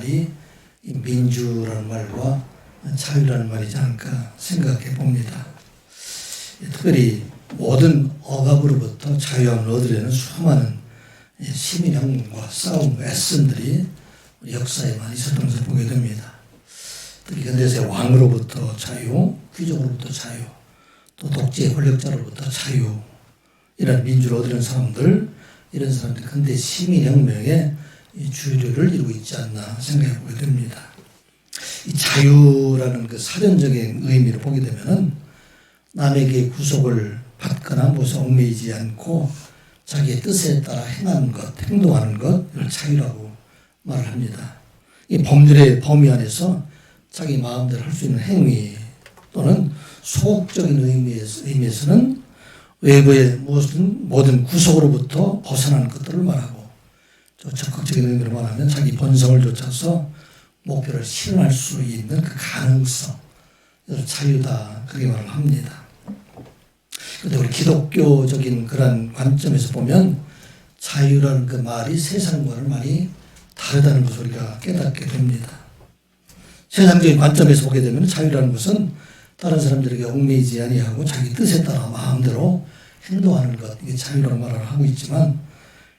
말이 이 민주라는 말과 자유라는 말이지 않을까 생각해 봅니다. 특별히 모든 억압으로부터 자유함을 얻으려는 수많은 시민혁명과 싸움과 애씀들이 우리 역사에 많이 있었던 것을 보게 됩니다. 특히 현대사의 왕으로부터 자유, 귀족으로부터 자유, 또 독재의 권력자로부터 자유, 이런 민주를 얻으려는 사람들, 이런 사람들이 근대 시민혁명의 주류를 이루고 있지 않나 생각해 보게 됩니다. 이 자유라는 그 사전적인 의미를 보게 되면은 남에게 구속을 받거나 무엇에 얽매이지 않고 자기의 뜻에 따라 행하는 것, 행동하는 것, 이걸 자유라고 말을 합니다. 이 법률의 범위 안에서 자기 마음대로 할 수 있는 행위 또는 소극적인 의미에서는 외부의 모든 구속으로부터 벗어나는 것들을 말하고, 적극적인 의미로 말하면 자기 본성을 쫓아서 목표를 실현할 수 있는 그 가능성, 이걸 자유다, 그렇게 말을 합니다. 그런데 우리 기독교적인 그런 관점에서 보면 자유라는 그 말이 세상과는 많이 다르다는 것을 우리가 깨닫게 됩니다. 세상적인 관점에서 보게 되면 자유라는 것은 다른 사람들에게 얽매이지 아니하고 자기 뜻에 따라 마음대로 행동하는 것, 이게 자유라는 말을 하고 있지만,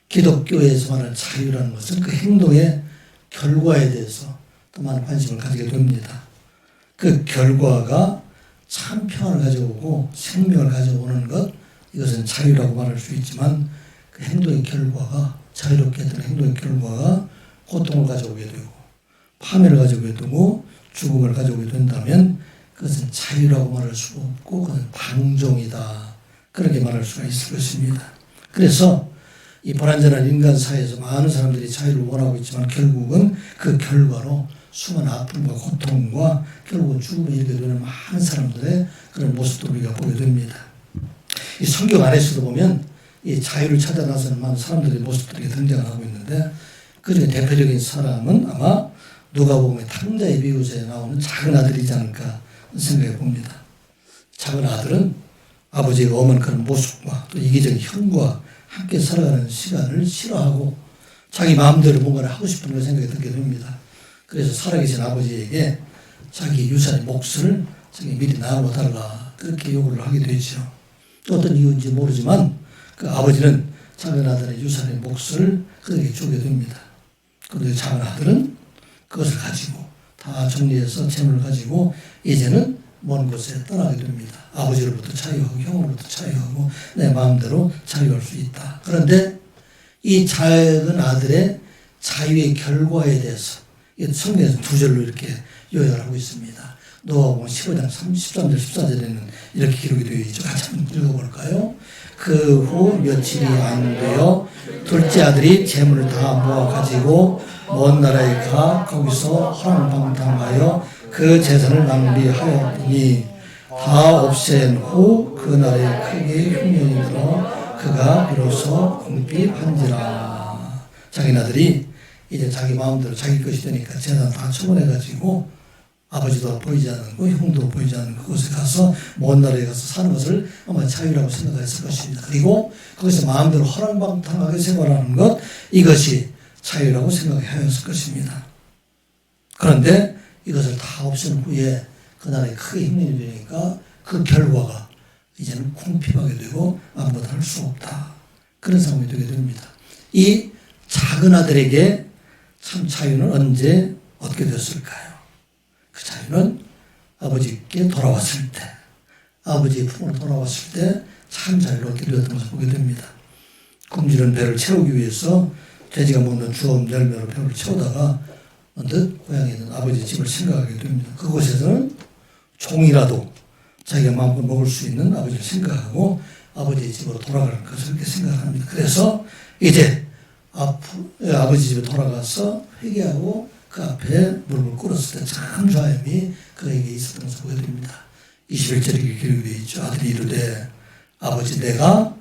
기독교에서 말하는 자유라는 것은 그 행동의 결과에 대해서 또 많은 관심을 가지게 됩니다. 그 결과가 참 평안을 가져오고 생명을 가져오는 것, 이것은 자유라고 말할 수 있지만, 그 행동의 결과가, 자유롭게 했던 행동의 결과가 고통을 가져오게 되고 파멸을 가져오게 되고 죽음을 가져오게 된다면 그것은 자유라고 말할 수가 없고 그것은 방종이다, 그렇게 말할 수가 있을 것입니다. 그래서 이 불완전한 인간 사회에서 많은 사람들이 자유를 원하고 있지만 결국은 그 결과로 수많은 아픔과 고통과 결국은 죽음에 이르게 되는 많은 사람들의 그런 모습도 우리가 보게 됩니다. 이 성경 안에서도 보면 이 자유를 찾아 나서는 많은 사람들의 모습들이 등장을 하고 있는데, 그중에 대표적인 사람은 아마 누가복음의 탕자의 비유에 나오는 작은 아들이지 않을까 생각해 봅니다. 작은 아들은 아버지가 엄한 그런 모습과 또 이기적인 형과 함께 살아가는 시간을 싫어하고 자기 마음대로 뭔가를 하고 싶은 그런 생각이 들게 됩니다. 그래서 살아계신 아버지에게 자기 유산의 몫을 자기 미리 나눠달라, 그렇게 요구를 하게 되죠. 또 어떤 이유인지 모르지만 그 아버지는 작은 아들의 유산의 몫을 그에게 주게 됩니다. 그런데 작은 아들은 그것을 가지고 다 정리해서 재물을 가지고 이제는 먼 곳에 떠나게 됩니다. 아버지로부터 자유하고 형으로부터 자유하고 내 마음대로 자유할 수 있다. 그런데 이 작은 아들의 자유의 결과에 대해서 성경에서 두 절로 이렇게 요약을 하고 있습니다. 노아복음 15장 13절 14절에는 이렇게 기록이 되어 있죠. 같이 한번 읽어볼까요? 그 후 며칠이 안 되어 둘째 아들이 재물을 다 모아 가지고 먼 나라에 가 거기서 허랑방탕하여 그 재산을 낭비하였더니 다 없앤 후 그 날에 크게 흉년이 들어 그가 비로소 궁핍한지라. 자기 아들이 이제 자기 마음대로 자기 것이 되니까 재산 다 처분해가지고 아버지도 보이지 않는 거, 형도 보이지 않는 그곳에 가서 먼 나라에 가서 사는 것을 아마 자유라고 생각했을 것입니다. 그리고 거기서 마음대로 허랑방탕하게 생활하는 것, 이것이 자유라고 생각하였을 것입니다. 그런데 이것을 다 없앤 후에 그 나라에 크게 흉년이 되니까 그 결과가 이제는 궁핍하게 되고 아무것도 할 수 없다, 그런 상황이 되게 됩니다. 이 작은 아들에게 참 자유는 언제 얻게 되었을까요? 그 자유는 아버지께 돌아왔을 때, 아버지의 품으로 돌아왔을 때 참 자유를 얻게 되었던 것을 보게 됩니다. 굶주린 배를 채우기 위해서 돼지가 먹는 주엄 열매로 배를 채우다가 언뜻 고향에 있는 아버지 집을 생각하게 됩니다. 그곳에서는 종이라도 자기가 마음껏 먹을 수 있는 아버지를 생각하고 아버지의 집으로 돌아가는 것을 이렇게 생각합니다. 그래서 이제 아버지 집에 돌아가서 회개하고 그 앞에 무릎을 꿇었을 때 참 좌염이 그에게 있었던 것을 보게 됩니다. 21절에 기록이 되어 있죠. 아들이 이르되 아버지, 내가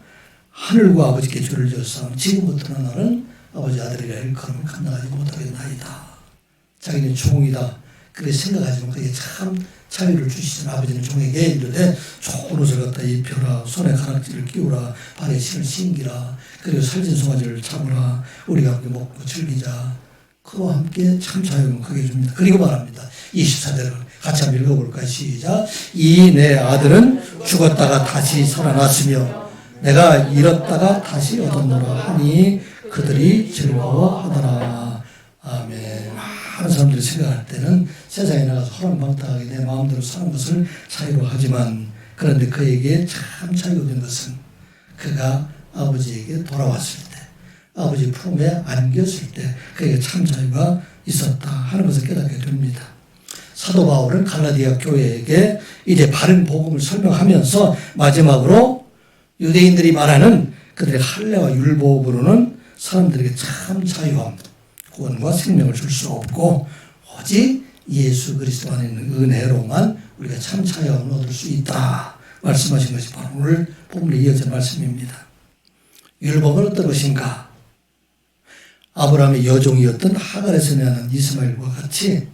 하늘과 아버지께 죄를 지었사오니 지금부터는 나는 아버지 아들이라 일컬음을 감당하지 못하겠나이다. 자기는 종이다, 그렇게 생각하지만 그게 참 자유를 주시는 아버지는 종에게 이르되 좋은 옷을 갖다 입혀라, 손에 가락지를 끼우라, 발에 신을 신기라, 그리고 살진 송아지를 잡으라, 우리가 함께 먹고 즐기자. 그와 함께 참 자유를 크게 줍니다. 그리고 말합니다. 24절을 같이 한번 읽어볼까요? 시작. 이 내 아들은 죽었다가 다시 살아났으며 내가 잃었다가 다시 얻었노라 하니 그들이 즐거워하더라. 아멘. 많은 사람들이 생각할 때는 세상에 나가서 허랑방탕하게 내 마음대로 사는 것을 자유로 하지만, 그런데 그에게 참 자유가 된 것은 그가 아버지에게 돌아왔을 때, 아버지 품에 안겼을 때 그에게 참 자유가 있었다 하는 것을 깨닫게 됩니다. 사도 바울은 갈라디아 교회에게 이제 바른 복음을 설명하면서 마지막으로 유대인들이 말하는 그들의 할례와 율법으로는 사람들에게 참 자유함, 구원과 생명을 줄 수 없고 오직 예수 그리스도 안에 있는 은혜로만 우리가 참 자유함을 얻을 수 있다 말씀하신 것이 바로 오늘 본문에 이어진 말씀입니다. 율법은 어떤 것인가? 아브라함의 여종이었던 하갈에서 낳은 이스마엘과 같이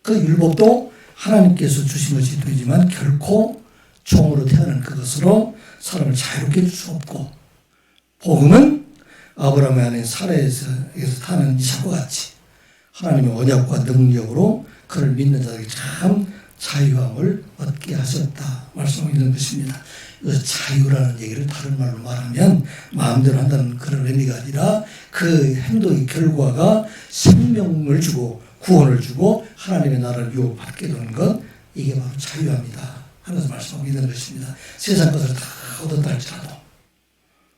그 율법도 하나님께서 주신 것이 되지만 결코 종으로 태어난 그것으로 사람을 자유롭게 해줄 수 없고, 복음은 아브라함의 아내 사라에서 타는 이삭과 같이 하나님의 언약과 능력으로 그를 믿는 자에게 참 자유함을 얻게 하셨다 말씀하고 있는 것입니다. 그 자유라는 얘기를 다른 말로 말하면 마음대로 한다는 그런 의미가 아니라 그 행동의 결과가 생명을 주고 구원을 주고 하나님의 나라를 유업받게 되는 것, 이게 바로 자유합니다 하면서 말씀하고 있는 것입니다. 세상 것을 다 얻었다 할지라도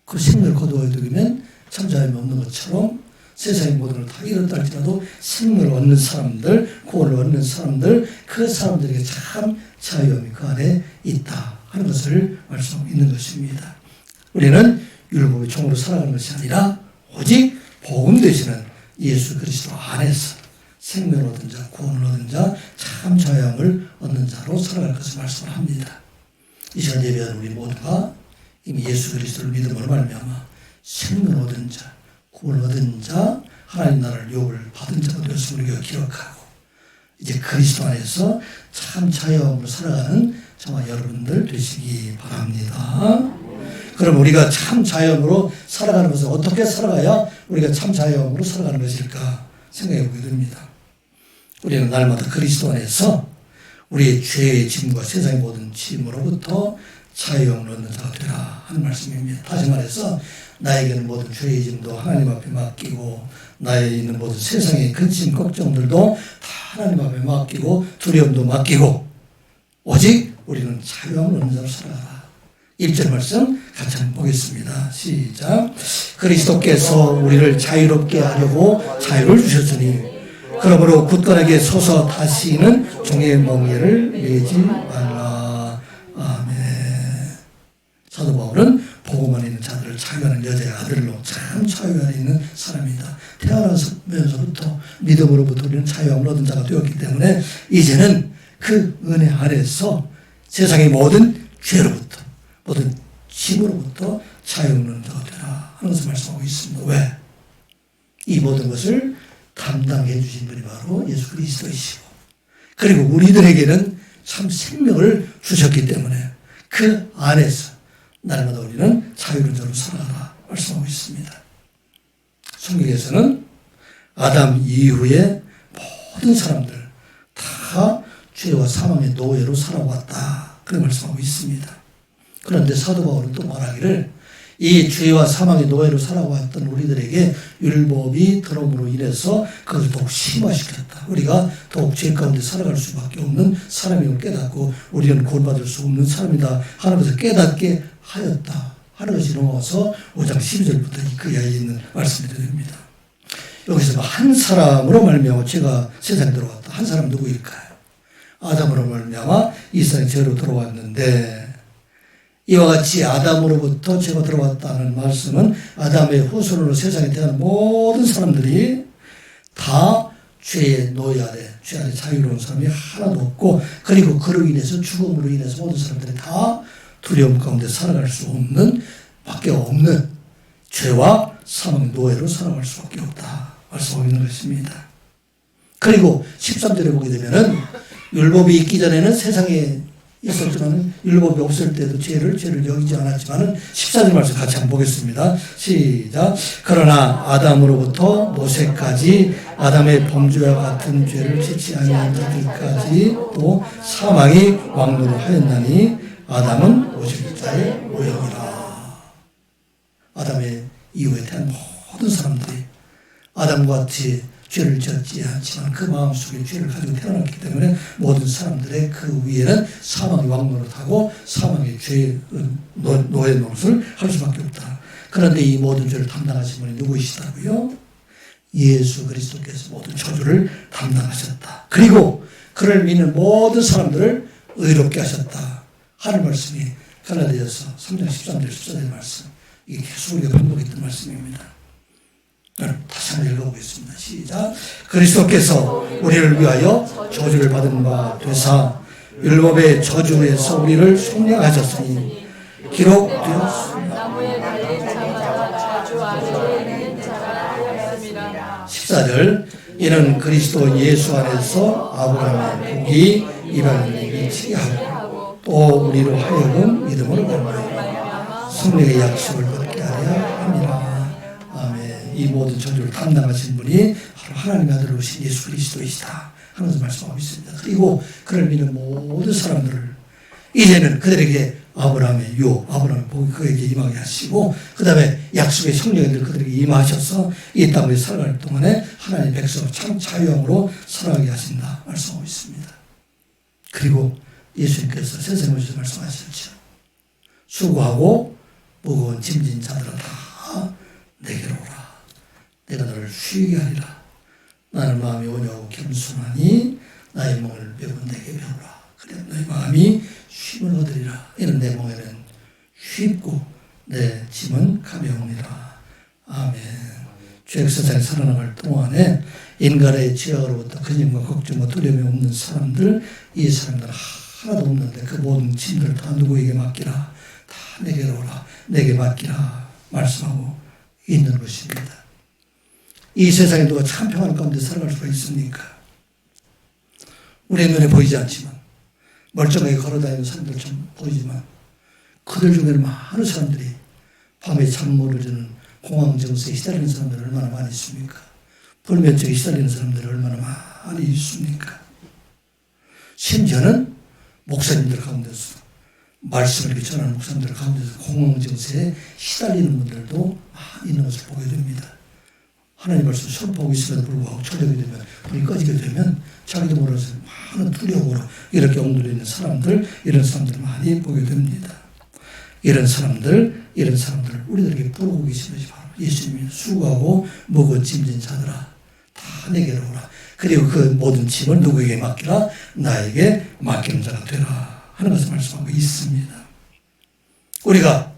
그 생명을 거두어야 되면 참 자유함이 없는 것처럼 세상의 모든 걸 다 잃었다 할지라도 생명을 얻는 사람들, 구원을 얻는 사람들, 그 사람들에게 참 자유함이 그 안에 있다 하는 것을 말씀하고 있는 것입니다. 우리는 율법의 종으로 살아가는 것이 아니라 오직 복음 되시는 예수 그리스도 안에서 생명을 얻은 자, 구원을 얻은 자, 참 자유함을 얻는 자로 살아갈 것을 말씀을 합니다. 이 시간 예배하는 우리 모두가 이미 예수 그리스도를 믿음으로 말미암아 생명을 얻은 자, 구원을 얻은 자, 하나님 나라를 유업을 받은 자가 되었음을 우리가 기억하고 이제 그리스도 안에서 참 자유함으로 살아가는 저와 여러분들 되시기 바랍니다. 그럼 우리가 참 자유함으로 살아가는 것은 어떻게 살아가야 우리가 참 자유함으로 살아가는 것일까 생각해 보게 됩니다. 우리는 날마다 그리스도 안에서 우리의 죄의 짐과 세상의 모든 짐으로부터 자유함을 얻는 자가 되라 하는 말씀입니다. 다시 말해서 나에게는 모든 죄의 짐도 하나님 앞에 맡기고 나에 있는 모든 세상의 근심 걱정들도 다 하나님 앞에 맡기고 두려움도 맡기고 오직 우리는 자유함을 얻는 자로 살아가라. 1절 말씀 같이 한번 보겠습니다. 시작. 그리스도께서 우리를 자유롭게 하려고 자유를 주셨으니 그러므로 굳건하게 서서 다시는 종의 멍에를 매지 말라. 아멘. 사도 바울은 복음 안에 있는 자들을 자유하는 여자의 아들로 참 자유 안에 있는 사람이다. 태어나면서부터 믿음으로부터 우리는 자유함을 얻은 자가 되었기 때문에 이제는 그 은혜 아래서 세상의 모든 죄로부터 모든 짐으로부터 자유를 얻는 자가 되라 하는 것을 말씀하고 있습니다. 왜? 이 모든 것을 담당해 주신 분이 바로 예수 그리스도이시고 그리고 우리들에게는 참 생명을 주셨기 때문에 그 안에서 날마다 우리는 자유로운 자로 살아가라 말씀하고 있습니다. 성경에서는 아담 이후에 모든 사람들 다 죄와 사망의 노예로 살아왔다 그렇게 말씀하고 있습니다. 그런데 사도 바울은 또 말하기를 이 죄와 사망의 노예로 살아왔던 우리들에게 율법이 들어옴으로 인해서 그것을 더욱 심화시켰다. 우리가 더욱 죄 가운데 살아갈 수밖에 없는 사람임을 깨닫고 우리는 구원받을 수 없는 사람이다 하는 것을 깨닫게 하였다 하는 것이 넘어와서 5장 12절부터 그 이하에 있는 말씀이 됩니다. 여기서 한 사람으로 말미암아 죄가 세상에 들어왔다. 한 사람 누구일까요? 아담으로 말미암아 이 세상에 죄로 들어왔는데 이와 같이 아담으로부터 죄가 들어왔다는 말씀은 아담의 후손으로 세상에 태어난 모든 사람들이 다 죄의 노예 아래, 죄 아래 자유로운 사람이 하나도 없고 그리고 그로 인해서 죽음으로 인해서 모든 사람들이 다 두려움 가운데 살아갈 수 없는 밖에 없는 죄와 사망 노예로 살아갈 수밖에 없다 말씀하고 있는 것입니다. 그리고 13절에 보게 되면은 율법이 있기 전에는 세상에 있었지만 율법이 없을 때도 죄를 여기지 않았지만 14절 말씀 같이 한번 보겠습니다. 시작. 그러나 아담으로부터 모세까지 아담의 범죄와 같은 죄를 짓지 아니한 자들까지 또 사망이 왕노를 하였나니 아담은 오직 자의 모형이라. 아담의 이후에 태어난 모든 사람들이 아담과 같이 죄를 짓지 않지만 그 마음속에 죄를 가지고 태어났기 때문에 모든 사람들의 그 위에는 사망의 왕노릇하고 사망의 죄의 노예 노릇을 할 수밖에 없다. 그런데 이 모든 죄를 담당하신 분이 누구이시다고요? 예수 그리스도께서 모든 저주를 담당하셨다. 그리고 그를 믿는 모든 사람들을 의롭게 하셨다 하는 말씀이 갈라디아서 3장 13절 14절 말씀. 이게 계속 우리가 반복했던 말씀입니다. 다시 한번 읽어보겠습니다. 시작. 그리스도께서 우리를 위하여 저주를 받은 바 되사 율법의 저주에서 우리를 속량하셨으니 기록되었습니다. 14절. 이는 그리스도 예수 안에서 아브라함의 복이 이방인에게 치게 하고 또 우리로 하여금 믿음으로 말미암아 성령의 약속을 받게 하려 합니다. 이 모든 저주를 담당하신 분이 바로 하나님의 아들 오신 예수 그리스도이시다 하면서 말씀하고 있습니다. 그리고 그를 믿는 모든 사람들을 이제는 그들에게 아브라함의 복이 그에게 임하게 하시고 그 다음에 약속의 성령이 그들에게 임하셔서 이 땅에 살아갈 동안에 하나님의 백성을 참 자유함으로 살아가게 하신다 말씀하고 있습니다. 그리고 예수님께서 세상에 오셔서 말씀하셨죠. 수고하고 무거운 짐진 자들아 다 내게로 오라. 내가 너를 쉬게 하리라. 나는 마음이 온유하고 겸손하니 나의 멍을 메고 내게 배우라. 그래 너의 마음이 쉼을 얻으리라. 이는 내 멍에는 쉽고 내 짐은 가벼우니라. 아멘. 죄악 세상에 살아나갈 동안에 인간의 죄악으로부터 근심과 걱정과 두려움이 없는 사람들, 이 사람들은 하나도 없는데 그 모든 짐들을 다 누구에게 맡기라. 다 내게로 오라. 내게 맡기라. 말씀하고 있는 것입니다. 이 세상에 누가 참 평안 가운데 살아갈 수가 있습니까? 우리의 눈에 보이지 않지만 멀쩡하게 걸어다니는 사람들 좀 보이지만 그들 중에는 많은 사람들이 밤에 잠 못 이루는 공황증세에 시달리는 사람들이 얼마나 많이 있습니까? 불면증에 시달리는 사람들이 얼마나 많이 있습니까? 심지어는 목사님들 가운데서 말씀을 이렇게 전하는 목사님들 가운데서 공황증세에 시달리는 분들도 많이 있는 것을 보게 됩니다. 하나님 말씀 선포하고 있음에도 불구하고 저녁이 되면 불이 꺼지게 되면 자기도 모르면서 많은 두려움으로 이렇게 엉들리는 사람들, 이런 사람들 많이 보게 됩니다. 이런 사람들 우리들에게 부르고 계신 것이 바로 예수님이 수고하고 무거운 짐진 자들아 다 내게로 오라. 그리고 그 모든 짐을 누구에게 맡기라? 나에게 맡기는 자가 되라 하는 것을 말씀하고 있습니다. 우리가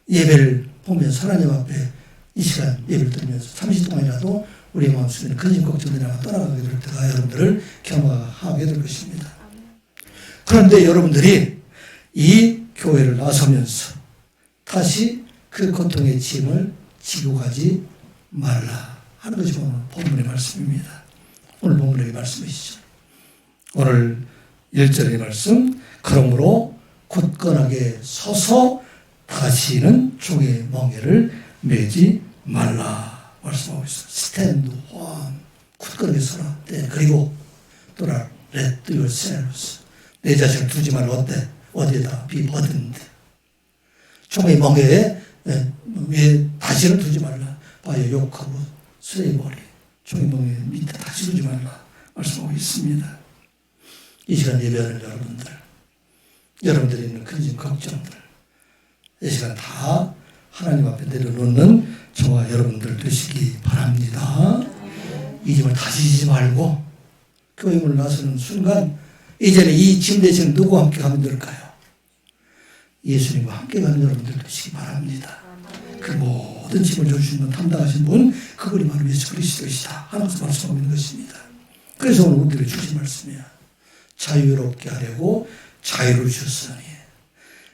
예배를 보면서 하나님 앞에 이 시간 예배를 드리면서 30분 동안이라도 우리 마음속에 근심 걱정들이 떠나가게 될 때가 여러분들을 경험하게 될 것입니다. 그런데 여러분들이 이 교회를 나서면서 다시 그 고통의 짐을 지고 가지 말라 하는 것이 오늘 본문의 말씀입니다. 오늘 본문의 말씀이시죠. 오늘 1절의 말씀, 그러므로 굳건하게 서서 다시는 종의 멍에를 매지 말라 말씀하고 있어요. Stand on. 굳건하게 서라. 그리고 또라 let yourselves. 내 자신을 두지 말라. 어디에다? be burdened. 종의 멍에에 다시는 두지 말라. by a yoke of slavery. 종의 멍에 밑에 다시 두지 말라 말씀하고 있습니다. 이 시간 예배하는 여러분들이 있는 근심 걱정들 이 시간 다 하나님 앞에 내려놓는 저와 여러분들 되시기 바랍니다. 이 짐을 다시 지지 말고 교회문을 나서는 순간 이제는 이 짐 대신 누구와 함께 가면 될까요? 예수님과 함께 가는 여러분들 되시기 바랍니다. 그 모든 짐을 져주시는 담당하신 분 그분이 바로 예수 그리스도이시다 하는 것을 말씀하고 있는 것입니다. 그래서 오늘 우리들에게 주신 말씀이야. 자유롭게 하려고 자유를 주셨으니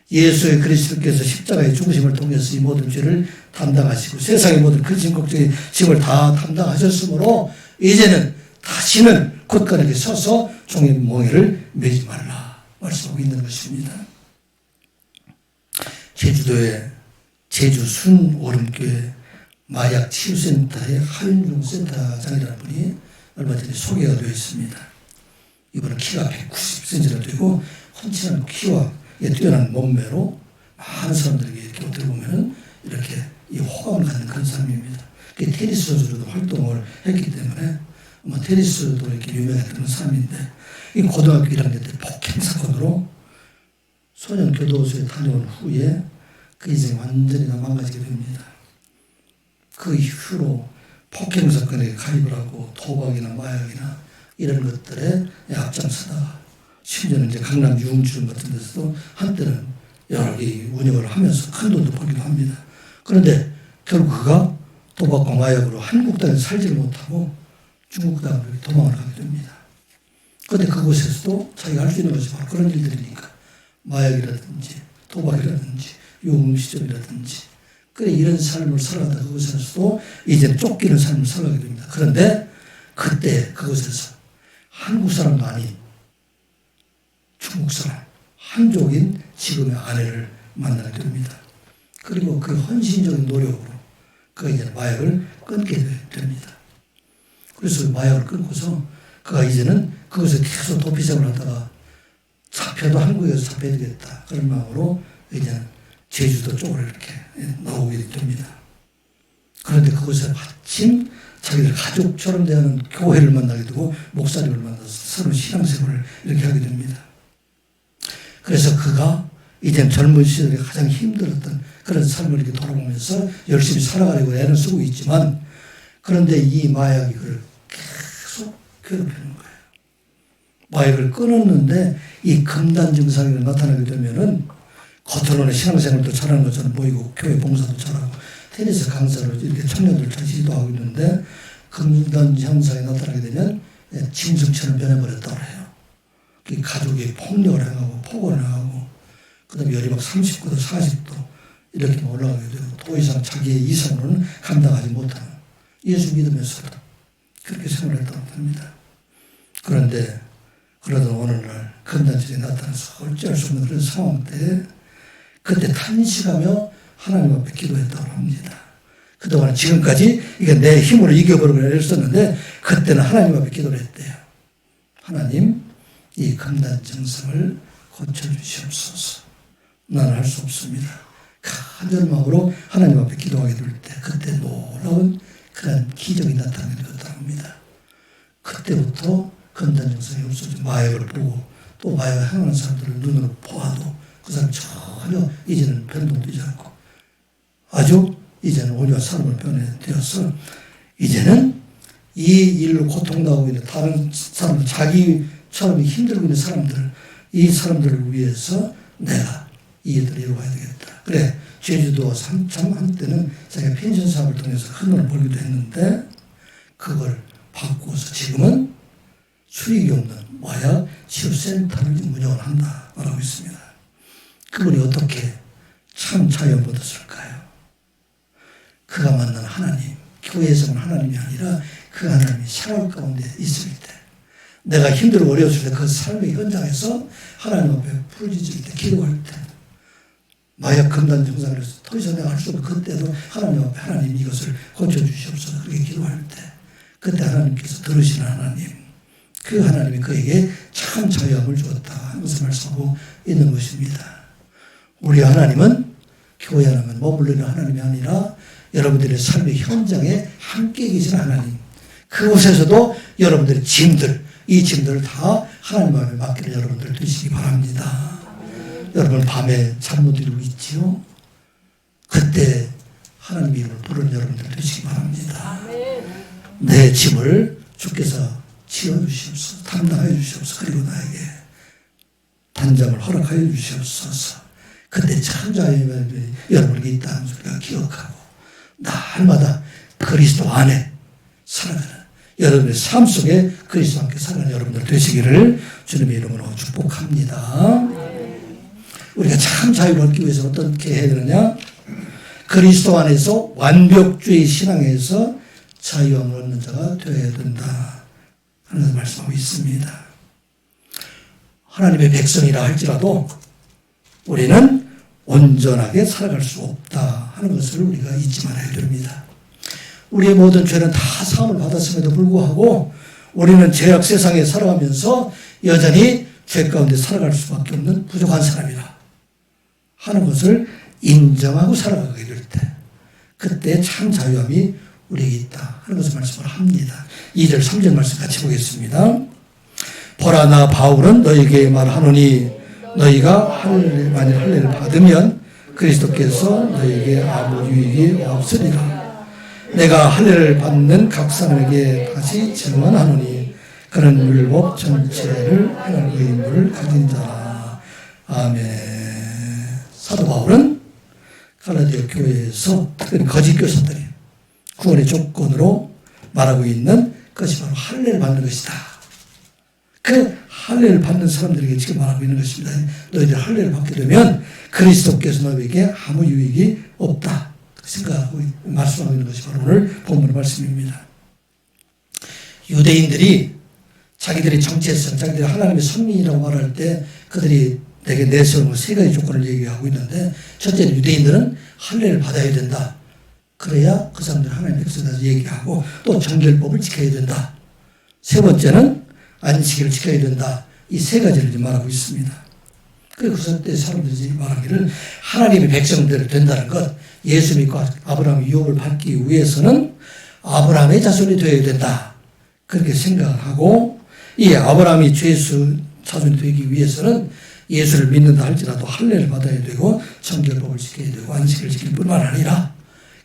예수의 그리스도께서 십자가의 죽으심을 통해서 이 모든 죄를 담당하시고 세상의 모든 근심 걱정의 짐을 다 담당하셨으므로 이제는 다시는 굳건하게 서서 종의 멍에를 매지 말라 말씀하고 있는 것입니다. 제주도의 제주 순오름교회 마약 치유센터의 하윤중 센터장이라는 분이 얼마 전에 소개가 되어 있습니다. 이분은 키가 190cm나 되고 훤칠한 키와 뛰어난 몸매로 많은 사람들에게 이렇게 어떻게 보면 이렇게 이 호감을 갖는 그런 사람입니다. 테니스 선수로도 활동을 했기 때문에 테니스도 이렇게 유명했던 사람인데, 이 고등학교 1학년 때 폭행 사건으로 소년 교도소에 다녀온 후에 그 인생이 완전히 다 망가지게 됩니다. 그 이후로 폭행 사건에 가입을 하고 도박이나 마약이나 이런 것들에 앞장서다가 심지어는 이제 강남 유흥주점 같은 데서도 한때는 여러 개 운영을 하면서 큰 돈도 벌기도 합니다. 그런데 결국 그가 도박과 마약으로 한국 땅에 살지를 못하고 중국 땅으로 도망을 가게 됩니다. 그런데 그곳에서도 자기가 할 수 있는 것이 바로 그런 일들이니까 마약이라든지 도박이라든지 유흥시점이라든지 그래 이런 삶을 살아가다 그곳에서도 이제는 쫓기는 삶을 살아가게 됩니다. 그런데 그때 그곳에서 한국 사람도 아닌 중국 사람 한족인 지금의 아내를 만나게 됩니다. 그리고 그 헌신적인 노력으로 그가 이제 마약을 끊게 됩니다. 그래서 마약을 끊고서 그가 이제는 그것에 계속 도피생활을 하다가 잡혀도 한국에서 잡혀야 되겠다 그런 마음으로 이제 제주도 쪽으로 이렇게 나오게 됩니다. 그런데 그곳에 마침 자기들 가족처럼 대하는 교회를 만나게 되고 목사님을 만나서 서로 신앙생활을 이렇게 하게 됩니다. 그래서 그가 이제 젊은 시절에 가장 힘들었던 그런 삶을 이렇게 돌아보면서 열심히 살아가려고 애를 쓰고 있지만, 그런데 이 마약이 그를 계속 괴롭히는 거예요. 마약을 끊었는데 이 금단 증상이 나타나게 되면은 겉으로는 신앙생활도 잘하는 것처럼 보이고 교회 봉사도 잘하고 테니스 강사로 이렇게 청년들 잘 지도하고 있는데 금단 현상이 나타나게 되면 짐승처럼 변해버렸다고 해요. 가족이 폭력을 행하고 폭언을 하고 그 다음에 열이 막 39도 40도 이렇게 올라가게 되고 더 이상 자기의 이성으로는 감당하지 못하는, 예수 믿으면서도 그렇게 생활했다고 합니다. 그런데 그러던 어느 날 금단질이 나타나서 어쩔 수 없는 그런 상황 때 그때 탄식하며 하나님 앞에 기도했다고 합니다. 그동안 지금까지 이게 내 힘으로 이겨버리고 했었는데 그때는 하나님 앞에 기도를 했대요. 하나님, 이 금단 증상을 고쳐주시옵소서. 나는 할 수 없습니다. 간절마음으로 하나님 앞에 기도하게 될 때 그때 놀라운 그런 기적이 나타나게 되었다고 합니다. 그때부터 금단 증상이 없어지고 마약을 보고 또 마약을 행하는 사람들을 눈으로 보아도 그 사람 전혀 이제는 변동되지 않고 아주 이제는 오히려 사람을 변해되어서 이제는 이 일로 고통당하고 있는 다른 사람들, 자기처럼 힘들고 있는 사람들, 이 사람들을 위해서 내가 이 일들을 이루어야 되겠다. 그래, 제주도 한때는 자기가 펜션 사업을 통해서 큰 돈을 벌기도 했는데 그걸 바꾸어서 지금은 수익이 없는 마약 치유센터를 운영을 한다 말하고 있습니다. 그분이 어떻게 참 자유함을 얻었을까요? 그가 만난 하나님, 교회에서는 하나님이 아니라 그 하나님이 생활 가운데 있을 때, 내가 힘들고 어려웠을 때 그 삶의 현장에서 하나님 앞에 부르짖을 때, 기도할 때, 마약 금단 증상을 해서 더 이상 내가 할 수 없는 그때도 하나님 앞에 하나님 이것을 고쳐주시옵소서 그렇게 기도할 때, 그때 하나님께서 들으시는 하나님, 그 하나님이 그에게 참 자유함을 주었다 하는 것을 말씀하고 있는 것입니다. 우리 하나님은 교회 하나님은 머물르는 하나님이 아니라 여러분들의 삶의 현장에 함께 계신 하나님, 그곳에서도 여러분들의 짐들, 이 짐들을 다 하나님 앞에 맡기는 여러분들 되시기 바랍니다. 여러분 밤에 잠 못 이루고 있지요? 그때 하나님 이름을 부르는 여러분들 되시기 바랍니다. 내 짐을 주께서 지어주시옵소서, 담당해 주시옵소서, 그리고 나에게 단잠을 허락하여 주시옵소서. 그때 참 자유함이 여러분에게 있다는 소리가 기억하고 날마다 그리스도 안에 살아가는 여러분의 삶 속에 그리스도 함께 살아가는 여러분들 되시기를 주님의 이름으로 축복합니다. 우리가 참 자유를 얻기 위해서 어떻게 해야 되느냐? 그리스도 안에서 완벽주의 신앙에서 자유함을 얻는 자가 되어야 된다 하는 말씀하고 있습니다. 하나님의 백성이라 할지라도 우리는 온전하게 살아갈 수 없다 하는 것을 우리가 잊지 말아야 됩니다. 우리의 모든 죄는 다 사함을 받았음에도 불구하고 우리는 죄악 세상에 살아가면서 여전히 죄 가운데 살아갈 수밖에 없는 부족한 사람이라 하는 것을 인정하고 살아가게 될 때 그때 참 자유함이 우리에게 있다 하는 것을 말씀을 합니다. 2절 3절 말씀 같이 보겠습니다. 보라 나 바울은 너희에게 말하노니 너희가 만일 할례를 받으면 그리스도께서 너희에게 아무 유익이 없으리라. 내가 할례를 받는 각 사람에게 다시 증언하노니 그는 율법 전체를 행할 의무를 가진 자라. 아멘. 사도 바울은 갈라디아 교회에서 특별히 거짓 교사들이 구원의 조건으로 말하고 있는 것이 바로 할례를 받는 것이다. 그 할례를 받는 사람들에게 지금 말하고 있는 것입니다. 너희들 할례를 받게 되면 그리스도께서 너희에게 아무 유익이 없다 생각하고 말씀하고 있는 것이 바로 오늘 본문의 말씀입니다. 유대인들이 자기들의 정체성, 자기들이 하나님의 선민이라고 말할 때 그들이 내게 내세우는 세 가지 조건을 얘기하고 있는데, 첫째는 유대인들은 할례를 받아야 된다. 그래야 그 사람들은 하나님의 백성이라서 얘기하고 또 정결법을 지켜야 된다. 세 번째는 안식일을 지켜야 된다. 이 세 가지를 말하고 있습니다. 그리고 그때 사람들이 말하기를 하나님의 백성들이 된다는 것, 예수 믿고 아브라함의 유업을 받기 위해서는 아브라함의 자손이 되어야 된다. 그렇게 생각하고 이 아브라함이 죄수 자손이 되기 위해서는 예수를 믿는다 할지라도 할례를 받아야 되고 정결법을 지켜야 되고 안식일을 지킬 뿐만 아니라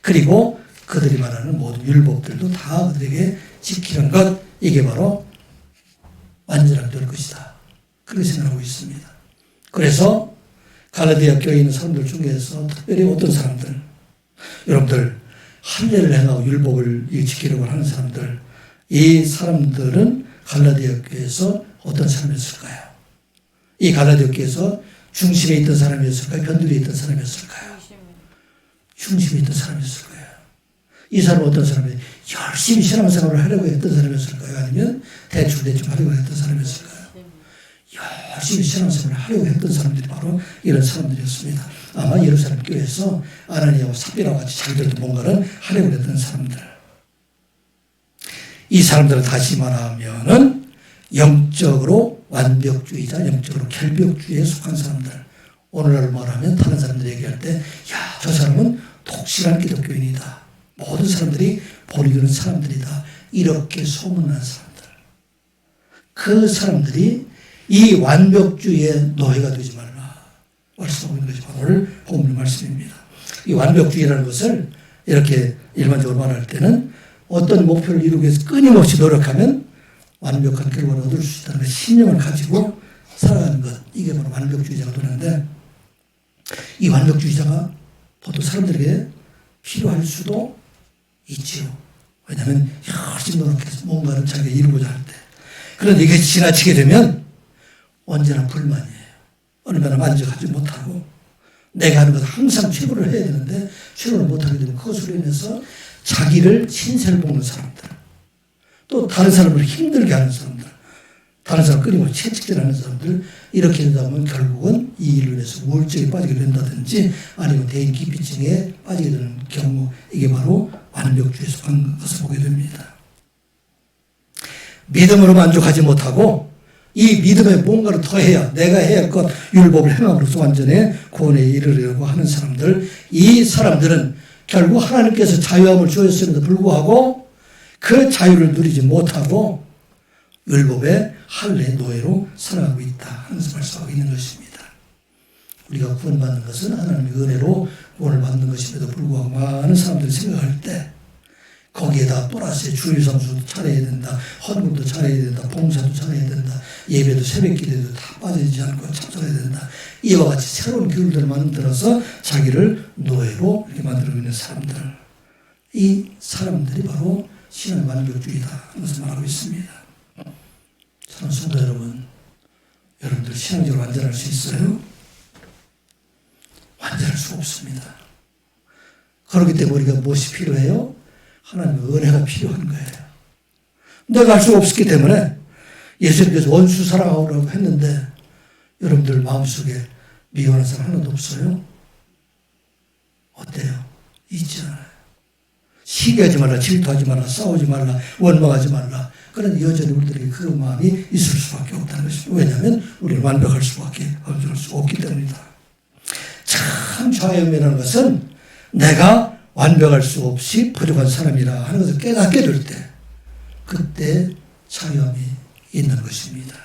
그리고 그들이 말하는 모든 율법들도 다 그들에게 지키는 것, 이게 바로 완전하게 될 것이다. 그렇게 생각하고 있습니다. 그래서 갈라디아 교회에 있는 사람들 중에서 특별히 어떤 사람들, 여러분들 할례를 행하고 율법을 지키려고 하는 사람들, 이 사람들은 갈라디아 교회에서 어떤 사람이었을까요? 이 갈라디아 교회에서 중심에 있던 사람이었을까요? 변두리에 있던 사람이었을까요? 중심에 있던 사람이었을 거예요. 이 사람은 어떤 사람이에요? 열심히 신앙생활을 하려고 했던 사람이었을까요? 아니면 대충 하려고 했던 사람이었을까요? 열심히 신앙생활을 하려고 했던 사람들이 바로 이런 사람들이었습니다. 아마 예루살렘 교회에서 아나니아와 삽비라와 같이 자기들도 뭔가를 하려고 했던 사람들. 이 사람들은 다시 말하면은 영적으로 완벽주의자, 영적으로 결벽주의에 속한 사람들. 오늘날 말하면 다른 사람들이 얘기할 때, 야, 저 사람은 독실한 기독교인이다. 모든 사람들이 버리는 사람들이다. 이렇게 소문난 사람들. 그 사람들이 이 완벽주의의 노예가 되지 말라 말씀하고 있는 것이 바로 오늘 본문의 말씀입니다. 이 완벽주의라는 것을 이렇게 일반적으로 말할 때는 어떤 목표를 이루기 위해서 끊임없이 노력하면 완벽한 결과를 얻을 수 있다는 신념을 가지고 살아가는 것, 이게 바로 완벽주의자가 되는데, 이 완벽주의자가 보통 사람들에게 필요할 수도 있지요. 왜냐하면 열심히 노력해서 뭔가를 자기가 이루고자 할 때. 그런데 이게 지나치게 되면 언제나 불만이에요. 얼마나 만족하지 못하고 내가 하는 것을 항상 최고를 해야 되는데 최고를 못하게 되면 그것으로 인해서 자기를 신세를 보는 사람들, 또 다른 사람을 힘들게 하는 사람들, 다른 사람 끊임없이 채찍질하는 사람들, 이렇게 되다 보면 결국은 이 일로 인해서 우울증에 빠지게 된다든지 아니면 대인기피증에 빠지게 되는 경우, 이게 바로 완벽주의에 속한 것을 보게 됩니다. 믿음으로 만족하지 못하고 이 믿음에 뭔가를 더 해야, 내가 해야 할 것, 율법을 행함으로써 완전히 구원에 이르려고 하는 사람들, 이 사람들은 결국 하나님께서 자유함을 주었음에도 불구하고 그 자유를 누리지 못하고 율법의 할례 노예로 살아가고 있다 하는 것을 말씀하고 있는 것입니다. 우리가 구원받는 것은 하나님의 은혜로 구원을 받는 것임에도 불구하고 많은 사람들이 생각할 때 거기에다 플러스에 주일성수도 차려야 된다, 헌금도 차려야 된다, 봉사도 차려야 된다, 예배도 새벽기도도 다 빠지지 않고 참석해야 된다, 이와 같이 새로운 규율들을 만들어서 자기를 노예로 이렇게 만들고 있는 사람들, 이 사람들이 바로 신앙의 완벽주의다 하는 것을 말하고 있습니다. 사랑하는 성도 여러분, 여러분들 신앙적으로 완전할 수 있어요? 완전할 수 없습니다. 그렇기 때문에 우리가 무엇이 필요해요? 하나님의 은혜가 필요한 거예요. 내가 할 수 없었기 때문에 예수님께서 원수 사랑하라고 했는데 여러분들 마음속에 미워하는 사람 하나도 없어요? 어때요? 있잖아요. 시기하지 말라, 질투하지 말라, 싸우지 말라, 원망하지 말라. 그런 여전히 우리들에게 그 마음이 있을 수밖에 없다는 것입니다. 왜냐하면 우리는 완벽할 수밖에 없기 때문이다. 참 좌우명이라는 것은 내가 완벽할 수 없이 부족한 사람이라 하는 것을 깨닫게 될 때, 그때 자유함이 있는 것입니다.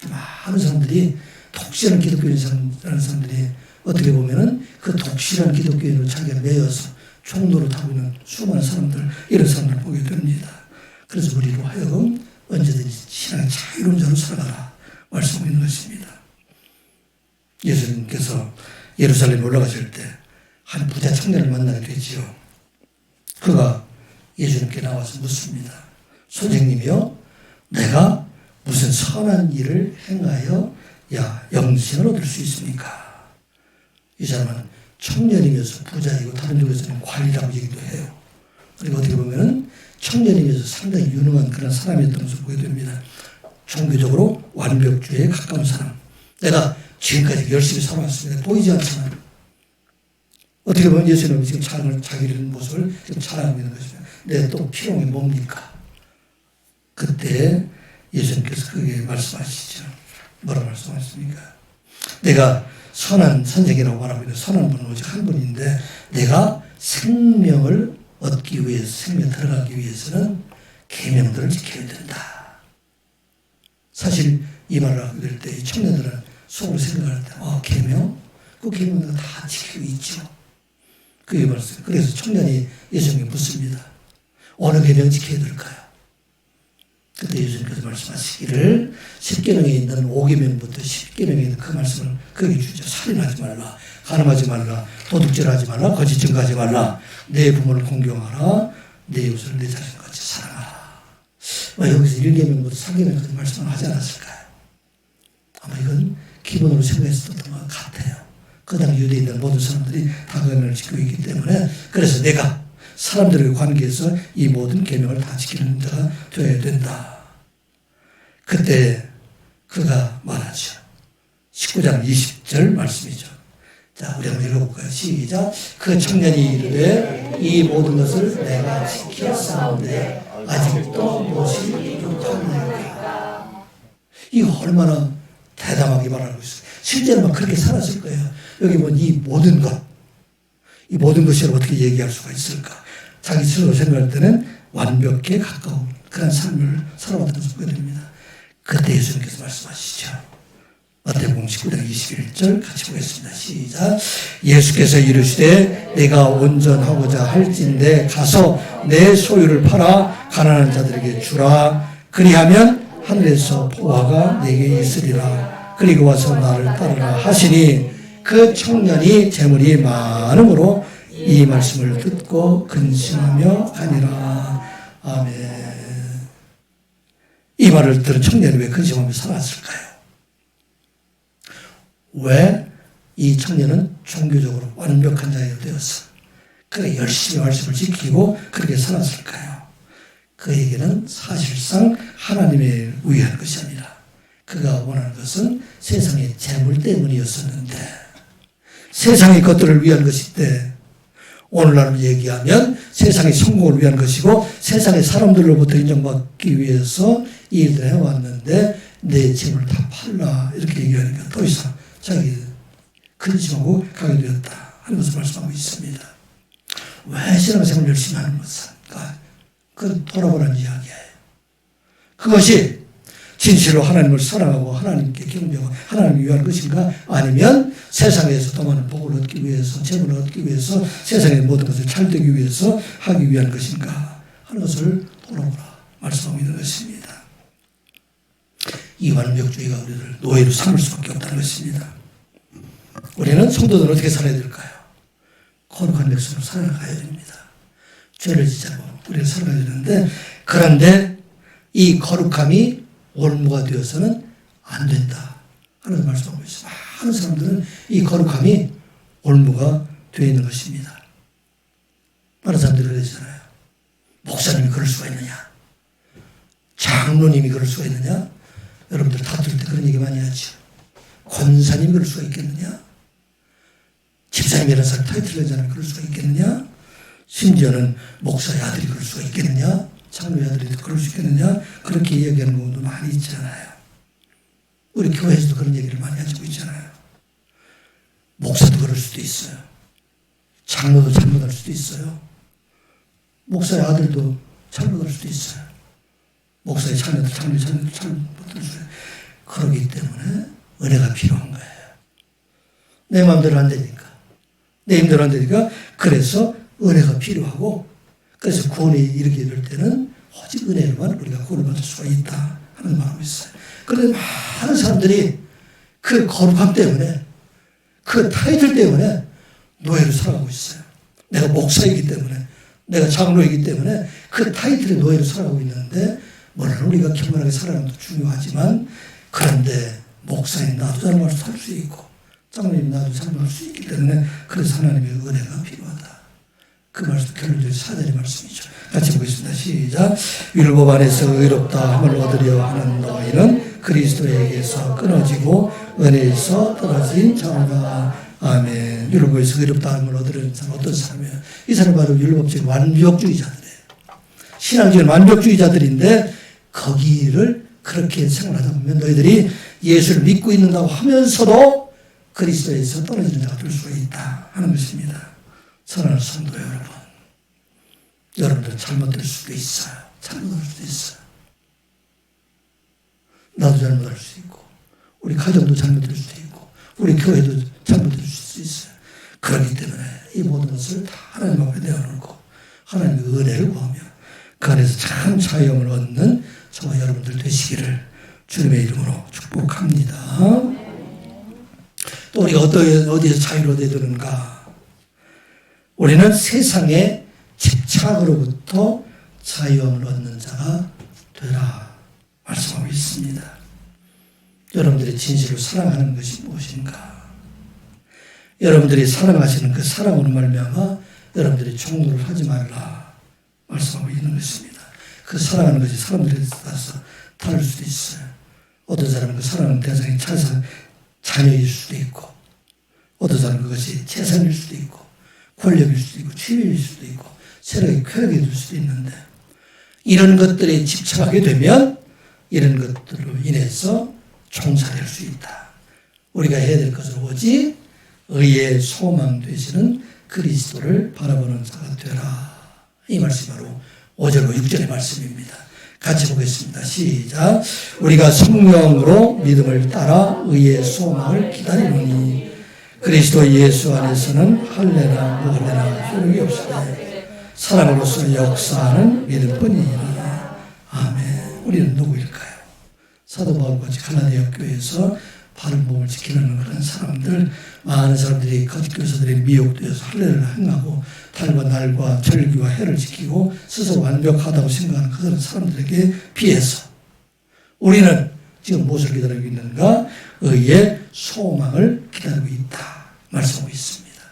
많은 사람들이 독실한 기독교인이라는 사람들이 어떻게 보면은 그 독실한 기독교인으로 자기가 매여서 총로를 타고 있는 수많은 사람들, 이런 사람들을 보게 됩니다. 그래서 우리로 하여금 언제든지 신앙의 자유로운 자로 살아가라 말씀하고 있는 것입니다. 예수님께서 예루살렘에 올라가실 때 한 부자 청년을 만나게 되지요. 그가 예수님께 나와서 묻습니다. 선생님이요, 내가 무슨 선한 일을 행하여 영생을 얻을 수 있습니까? 이 사람은 청년이면서 부자이고 다른 쪽에서는 관리라고 얘기도 해요. 그리고 어떻게 보면은 청년이면서 상당히 유능한 그런 사람이었던 것을 보게 됩니다. 종교적으로 완벽주의에 가까운 사람. 내가 지금까지 열심히 살아왔습니다. 보이지 않지만 어떻게 보면 예수님은 지금 자기를 모습을 지금 자랑하고 있는 것입니다. 내 또 필요한 게 뭡니까? 그때 예수님께서 그게 말씀하시죠. 뭐라 말씀하십니까? 내가 선한 선생이라고 말하고 있는 선한 분은 오직 한 분인데, 내가 생명을 얻기 위해서, 생명에 들어가기 위해서는 계명들을 지켜야 된다. 사실 이 말을 하게 될 때 이 청년들은 속으로 생각할 때, 계명? 그 계명들은 다 지키고 있죠. 그게 말씀. 그래서 청년이 예수님께 묻습니다. 어느 계명 지켜야 될까요? 그때 예수님께서 말씀하시기를 10계명에 있는 5계명부터 10계명에 있는 그 말씀을 거기 주죠. 살인하지 말라, 간음하지 말라, 도둑질하지 말라, 거짓 증거하지 말라, 내 부모를 공경하라, 내 이웃을 내 자신같이 사랑하라. 여기서 1계명부터 3계명까지 말씀을 하지 않았을까요? 아마 이건 기본으로 생각했었던 것 같아요. 그 당시 유대인들 모든 사람들이 다 그 계명을 지키고 있기 때문에, 그래서 내가 사람들의 관계에서 이 모든 계명을 다 지키는 자가 되어야 된다. 그때 그가 말하죠. 19장 20절 말씀이죠. 자, 우리 한번 읽어볼까요? 시작. 그 청년이 이르되 이 모든 것을 내가 지켰사온데 아직도 무엇이 부족하나이까. 이거 얼마나 대담하게 말하고 있어요. 실제로 막 그렇게 살았을 거예요. 여기 보면 이 모든 것이라고 어떻게 얘기할 수가 있을까? 자기 스스로 생각할 때는 완벽에 가까운 그런 삶을 살아왔던 것을 보게 됩니다. 그때 예수님께서 말씀하시죠. 마태복음 19장 21절 같이 보겠습니다. 시작. 예수께서 이르시되 내가 온전하고자 할진대 가서 내 소유를 팔아 가난한 자들에게 주라. 그리하면 하늘에서 보화가 내게 있으리라. 그리고 와서 나를 따르라 하시니, 그 청년이 재물이 많음으로 이 말씀을 듣고 근심하며 가니라. 아멘. 이 말을 들은 청년이 왜 근심하며 살았을까요? 왜 이 청년은 종교적으로 완벽한 자가 되어서 그렇게 열심히 말씀을 지키고 그렇게 살았을까요? 그에게는 사실상 하나님을 위한 것이 아니라 그가 원하는 것은 세상의 재물 때문이었었는데, 세상의 것들을 위한 것인데, 오늘날로 얘기하면 세상의 성공을 위한 것이고 세상의 사람들로부터 인정받기 위해서 이 일들을 해왔는데, 내 재물을 다 팔라 이렇게 얘기하니까 더 이상 자기 근심하고 가게 되었다 하는 것을 말씀하고 있습니다. 왜 신앙생활을 열심히 하는 것일까? 그건 돌아보라는 이야기예요. 그것이 진실로 하나님을 사랑하고 하나님께 경배하고 하나님을 위한 것인가? 아니면 세상에서 더 많은 복을 얻기 위해서, 재물을 얻기 위해서, 세상의 모든 것을 잘 되기 위해서 하기 위한 것인가 하는 것을 돌아보라 말씀하고 있는 것입니다. 이 완벽주의가 우리를 노예로 삼을 수밖에 없다는 것입니다. 우리는 성도들은 어떻게 살아야 될까요? 거룩한 백성으로 살아가야 됩니다. 죄를 짓지 않고 우리는 살아가야 되는데, 그런데 이 거룩함이 올무가 되어서는 안 된다 하는 말씀하고 있습니다. 많은 사람들은 이 거룩함이 올무가 되어 있는 것입니다. 많은 사람들이 그러잖아요. 목사님이 그럴 수가 있느냐? 장로님이 그럴 수가 있느냐? 여러분들 다툴 때 그런 얘기 많이 하죠. 권사님 그럴 수가 있겠느냐? 집사님이라는 사람 타이틀 여자는 그럴 수가 있겠느냐? 심지어는 목사의 아들이 그럴 수가 있겠느냐? 장로의 아들이 그럴 수 있겠느냐? 그렇게 이야기하는 부분도 많이 있잖아요. 우리 교회에서도 그런 얘기를 많이 하고 있잖아요. 목사도 그럴 수도 있어요. 장로도 잘못할 수도 있어요. 목사의 아들도 잘못할 수도 있어요. 목사의 자녀도 잘못할 수도 있어요. 그러기 때문에 은혜가 필요한 거예요. 내 마음대로 안 되니까. 내 힘대로 안 되니까. 그래서 은혜가 필요하고, 그래서 구원이 이렇게 될 때는 오직 은혜로만 우리가 구원을 받을 수가 있다 하는 말하고 있어요. 그런데 많은 사람들이 그 거룩함 때문에, 그 타이틀 때문에 노예로 살아가고 있어요. 내가 목사이기 때문에, 내가 장로이기 때문에 그 타이틀의 노예로 살아가고 있는데, 물론 우리가 겸손하게 살아가는 것도 중요하지만, 그런데 목사인 나도 잘못할 수 있고 장로님 나도 잘못할 수 있기 때문에 그래서 하나님의 은혜가 필요하다. 그 말씀 결론적인 4절의 말씀이죠. 같이 보겠습니다. 시작. 율법 안에서 의롭다 함을 얻으려 하는 너희는 그리스도에게서 끊어지고 은혜에서 떨어진 자가. 아멘. 율법에서 의롭다 함을 얻으려는 사람 어떤 사람이에요? 이 사람 바로 율법적 완벽주의자들이에요. 신앙적인 완벽주의자들인데 거기를 그렇게 생활하다 보면 너희들이 예수를 믿고 있는다고 하면서도 그리스도에서 떨어지는 자가 될 수가 있다 하는 것입니다. 사랑하는 성도 여러분, 여러분들 잘못될 수도 있어요. 잘못할 수도 있어요. 나도 잘못할 수 있고, 우리 가정도 잘못될 수도 있고, 우리 교회도 잘못될 수도 있어요. 그렇기 때문에 이 모든 것을 다 하나님 앞에 내어놓고 하나님의 은혜를 구하며 그 안에서 참 자유함을 얻는 저와 여러분들 되시기를 주님의 이름으로 축복합니다. 또 우리가 어디에서 자유를 얻어야 되는가? 우리는 세상의 집착으로부터 자유함을 얻는 자가 되라 말씀하고 있습니다. 여러분들이 진실로 사랑하는 것이 무엇인가? 여러분들이 사랑하시는 그 사랑으로 말미암아 여러분들이 종노를 하지 말라 말씀하고 있는 것입니다. 그 사랑하는 것이 사람들에 따라서 다를 수도 있어요. 어떤 사람은 그 사랑하는 대상이 자녀일 수도 있고, 어떤 사람은 그것이 재산일 수도 있고, 권력일 수도 있고, 취미일 수도 있고, 세력의 쾌락이 될 수도 있는데, 이런 것들에 집착하게 되면 이런 것들로 인해서 종살이할 수 있다. 우리가 해야 될 것은 오직 의의 소망 되시는 그리스도를 바라보는 자가 되라. 이 말씀이 바로 5절과 6절의 말씀입니다. 같이 보겠습니다. 시작. 우리가 성령으로 믿음을 따라 의의 소망을 기다리노니 그리스도 예수 안에서는 할례나 무할례나 효력이 없으되 사랑으로서 역사하는 믿음뿐이니라. 아멘. 우리는 누구일까요? 사도 바울같이 갈라디아 교회에서 바른 몸을 지키는 그런 사람들, 많은 사람들이 거짓 교사들이 미혹되어서 할례를 행하고 달과 날과 절기와 해를 지키고 스스로 완벽하다고 생각하는 그런 사람들에게 비해서 우리는 지금 무엇을 기다리고 있는가? 의의 소망을 기다리고 있다 말씀하고 있습니다.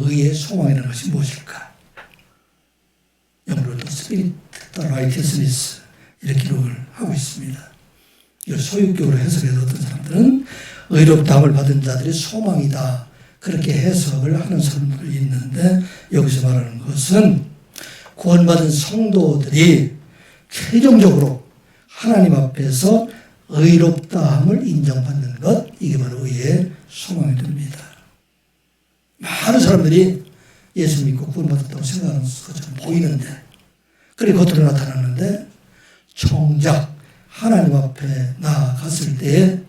의의 소망이라는 것이 무엇일까? 영어로 스피릿 라이티어스니스 이렇게 기록을 하고 있습니다. 이걸 소유격으로 해석해서 어떤 사람들은 의롭다함을 받은 자들의 소망이다 그렇게 해석을 하는 사람들이 있는데, 여기서 말하는 것은 구원받은 성도들이 최종적으로 하나님 앞에서 의롭다함을 인정받는 것, 이게 바로 의의 소망이 됩니다. 많은 사람들이 예수 믿고 구원받았다고 생각하는 것처럼 보이는데, 그리고 겉으로 나타나는데 정작 하나님 앞에 나아갔을 때에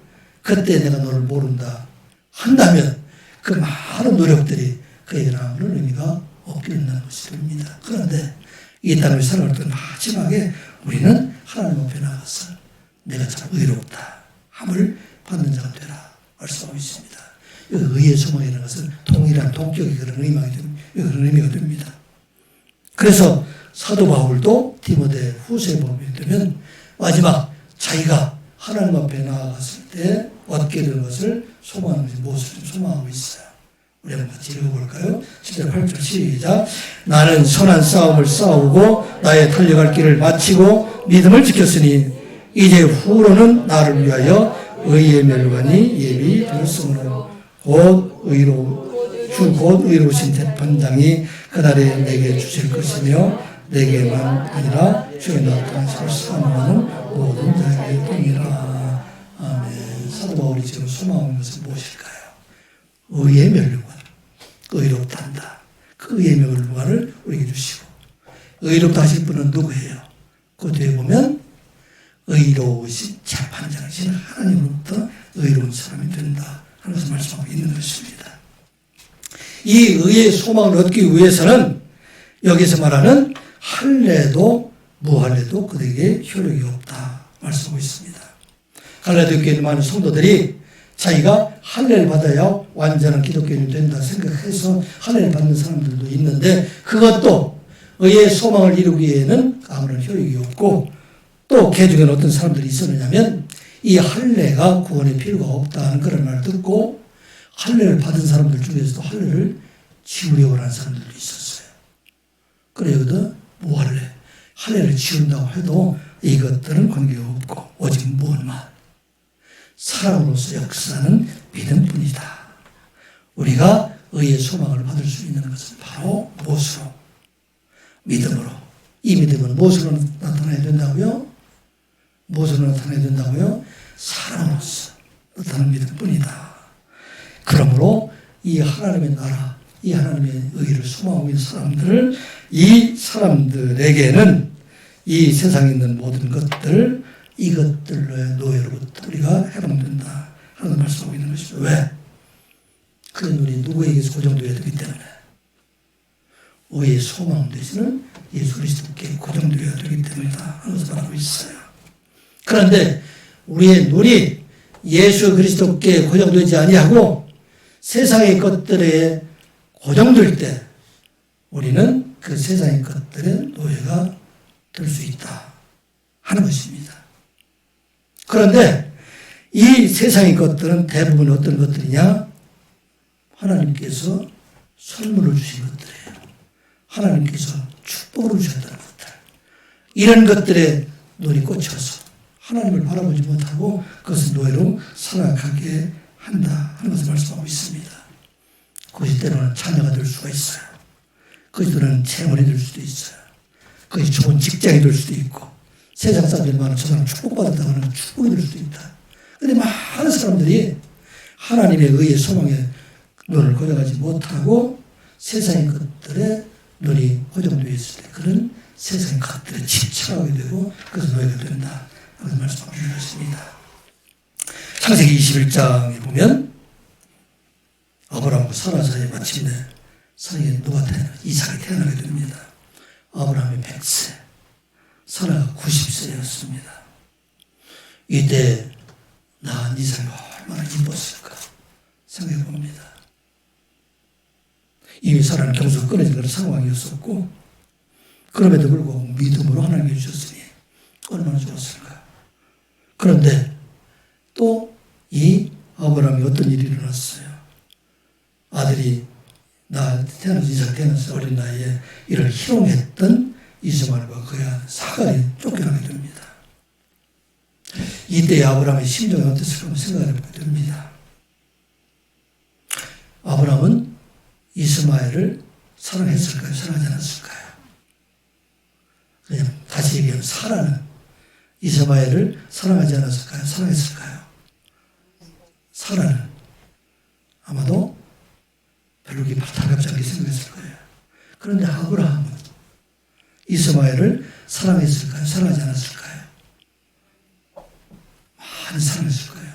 그때 내가 너를 모른다 한다면 그 많은 노력들이 그에게 아무런 의미가 없게 된다는 것이 됩니다. 그런데 이 땅을 살아갈 때 마지막에 우리는 하나님 앞에 나가서 내가 참 의롭다 함을 받는 자가 되라 말씀하고 있습니다. 의의 소망이라는 것은 동일한 동격의 그런 의미가 됩니다. 그래서 사도 바울도 디모데 후서에 보게 되면 마지막 자기가 하나님 앞에 나아갔을 때 얻게 될 것을 소망하는 것이 무엇을 좀 소망하고 있어요. 우리 한번 같이 읽어볼까요? 7절 8절 시작. 나는 선한 싸움을 싸우고 나의 달려갈 길을 마치고 믿음을 지켰으니 이제 후로는 나를 위하여 의의 멸관이 예비 되었으므로 곧 의로우신 재판장이 그날에 내게 주실 것이며 내게만 아니라 주의 나타나심을 사모하는 모든 자에게 동이라. 아멘. 사도 바울이 지금 소망하는 것은 무엇일까요? 의의 멸관, 의롭단다. 그 의의 멸관을 우리에게 주시고, 의롭다 하실 분은 누구예요? 그 뒤에 보면 의로우신 재판장이신 하나님으로부터 의로운 사람이 된다 하는 것을 말씀하고 있는 것입니다. 이 의의 소망을 얻기 위해서는 여기서 말하는 할례도 무할례도 그들에게 효력이 없다 말씀하고 있습니다. 갈라디아 교회에 있는 많은 성도들이 자기가 할례를 받아야 완전한 기독교인이 된다 생각해서 할례를 받는 사람들도 있는데, 그것도 의의 소망을 이루기 위해는 아무런 효력이 없고, 또 개중에는 어떤 사람들이 있었느냐면 이 할례가 구원의 필요가 없다는 그런 말을 듣고 할례를 받은 사람들 중에서도 할례를 지우려고 하는 사람들도 있었어요. 그래 여기도 무할례, 할례를 지운다고 해도 이것들은 관계가 없고 오직 무엇만 사랑으로서 역사하는 믿음뿐이다. 우리가 의의 소망을 받을 수 있는 것은 바로 무엇으로? 믿음으로. 이 믿음은 무엇으로 나타나야 된다고요? 무엇으로 나타나야 된다고요? 사랑으로서 나타나는 믿음뿐이다. 그러므로 이 하나님의 나라, 이 하나님의 의를 소망하고 있는 사람들을, 이 사람들에게는 이 세상에 있는 모든 것들, 이것들로의 노예로부터 우리가 해방된다 하는 말씀하고 있는 것이죠. 왜? 그 눈이 누구에게서 고정되어야 되기 때문에, 의의 소망 되시는 예수 그리스도께 고정되어야 되기 때문이다 하는 것을 말하고 있어요. 그런데 우리의 눈이 예수 그리스도께 고정되지 아니하고 세상의 것들에 고정될 때 우리는 그 세상의 것들의 노예가 될 수 있다 하는 것입니다. 그런데 이 세상의 것들은 대부분 어떤 것들이냐? 하나님께서 선물을 주신 것들이에요. 하나님께서 축복을 주셨다는 것들. 이런 것들에 눈이 꽂혀서 하나님을 바라보지 못하고 그것을 노예로 살아가게 한다 하는 것을 말씀하고 있습니다. 그것이 때로는 자녀가 될 수가 있어요. 그것이 때로는 재물이 될 수도 있어요. 그것이 좋은 직장이 될 수도 있고, 세상 사람들이 많은 저 사람 축복받았다고 하는 축복이 될 수도 있다. 그런데 많은 사람들이 하나님의 의의 소망에 눈을 고정하지 못하고 세상의 것들에 눈이 고정되어 있을 때 그런 세상의 것들에 집착하게 되고 그래서 노예가 된다 하는 말씀을 주셨습니다. 창세기 21장에 보면 아브라함과 사라 사이에 마침내 사이에 누가 이삭이 태어나게 됩니다. 아브라함이 100세, 사라가 90세였습니다. 이때 낳은 이삭이 얼마나 기뻤을까 생각해 봅니다. 이미 사라는 경수가 끊어진 그런 상황이었었고, 그럼에도 불구하고 믿음으로 하나님께 주셨으니 얼마나 좋았을까. 그런데 또 이 아브라함이 어떤 일이 일어났어요. 아들이 태어나서 이삭 태어나서 어린 나이에 이를 희롱했던 이스마엘과 그의 사가리 쫓겨나게 됩니다. 이때 아브라함의 심정이 어땠을까 한번 생각해 보게 됩니다. 아브라함은 이스마엘을 사랑했을까요? 사랑하지 않았을까요? 그냥 다시 얘기하면 사라는 이스마엘을 사랑하지 않았을까요? 사랑했을까요? 사라는 아마도 별로 그렇게 달갑지 않게 생각했을 거예요. 그런데 아브라함은 이스마엘을 사랑했을까요? 사랑하지 않았을까요? 많이 사랑했을 거예요.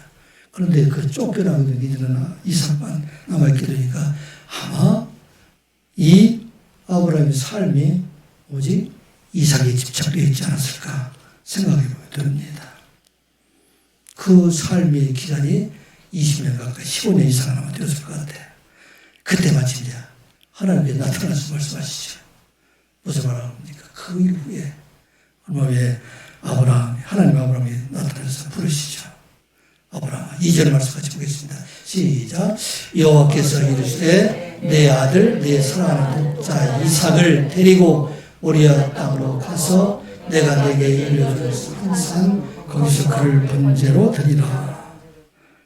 그런데 그 쫓겨나게 되기는 이삭만 남아있게 되니까 아마 이 아브라함의 삶이 오직 이삭에 집착되어 있지 않았을까 생각해 보게 됩니다. 그 삶의 기간이 20년 가까이 15년 이상 아마 되었을 것 같아요. 그때 마침내 하나님께 나타나서 말씀하시죠. 무슨 말합니까? 그 이후에 얼마 후에 하나님 아브라함이 나타나서 부르시죠. 아브라함 2절 말씀 같이 보겠습니다. 시작. 여호와께서 이르시되 내 아들 내 사랑하는 독자 이삭을 데리고 모리아 땅으로 가서 내가 내게 알려준 항상 거기서 그를 번제로 드리라.